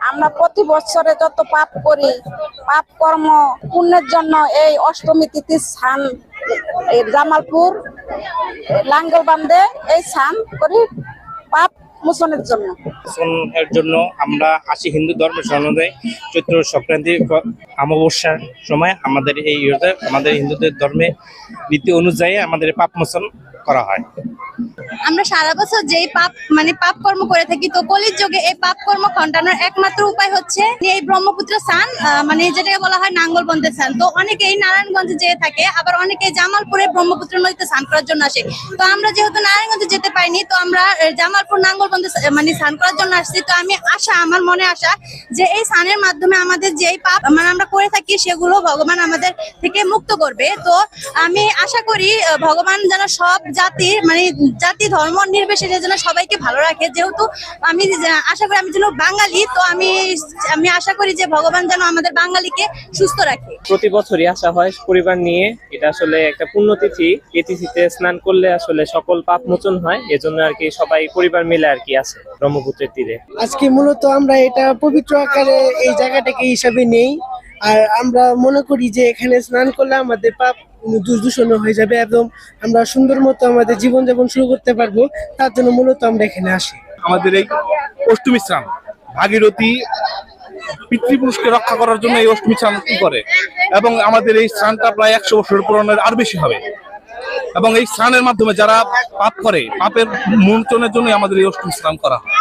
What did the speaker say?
আমরা প্রতি বছরে যত পাপ করি, পাপ কর্ম পুণ্যের জন্য এই অষ্টমী তিথির স্নান জামালপুর লাঙ্গলবান্ধে এই স্নান করি পাপ মোচনের জন্য। এর জন্য আমরা আসি হিন্দু ধর্ম অনুযায়ী চৈত্র সংক্রান্তি অমাবস্যার সময় আমাদের এই আমাদের হিন্দুদের ধর্মে রীতি অনুযায়ী আমাদের পাপ মোচন করা হয়। আমরা সারা বছর যেই পাপ কর্ম করে থাকি, তো কলির যুগে এই পাপ কর্ম খণ্ডানোর একমাত্র উপায় হচ্ছে এই ব্রহ্মপুত্র স্নান, যেটাকে বলা হয় নাঙ্গলবন্ধের স্নান। তো অনেকেই নারায়ণগঞ্জে যেয়ে থাকে, আবার অনেকে জামালপুরে ব্রহ্মপুত্র নদীতে স্নান করার জন্য আসে। তো আমরা যেহেতু নারায়ণগঞ্জে যেতে পাইনি, তো আমরা জামালপুর নাঙ্গলবন্ধে স্নান করার জন্য আসছি। তো আমার মনে আশা যে এই স্নানের মাধ্যমে আমাদের যেই পাপ আমরা করে থাকি সেগুলো ভগবান আমাদের থেকে মুক্ত করবে। তো আমি আশা করি ভগবান যেন সব জাতি জাতি ধর্ম নির্বিশেষে যেন সবাইকে ভালো রাখে। যেহেতু আমি আশা করি আমি যেন বাঙালি, তো আমি আশা করি যে ভগবান যেন আমাদের বাঙালিকে সুস্থ রাখে। প্রতি বছরই আসা হয় পরিবার নিয়ে। এটা আসলে একটা পুণ্যতিথি, এই তিথিতে স্নান করলে আসলে সকল পাপ মোচন হয়। এজন্য আর কি সবাই পরিবার মিলে আর কি আছে ব্রহ্মপুত্রের তীরে। আজকে মূলত আমরা এটা পবিত্র আকারে এই জায়গাটাকে হিসাবে নেই, আর আমরা মনে করি যে এখানে স্নান করলে আমাদের পাপ দূষণ হয়ে যাবে এবং আমরা সুন্দর মতো আমাদের জীবনযাপন শুরু করতে পারবো। তার জন্য মূলত আমরা এখানে আসি। আমাদের এই অষ্টমী স্নান ভাগীরথী পিতৃপুরুষকে রক্ষা করার জন্য এই অষ্টমী স্নান করে, এবং আমাদের এই স্নানটা প্রায় 100 বছর পুরনের আর বেশি হবে। এবং এই স্নানের মাধ্যমে যারা পাপ করে, পাপের মোচনের জন্য আমাদের এই অষ্টমী স্নান করা হয়।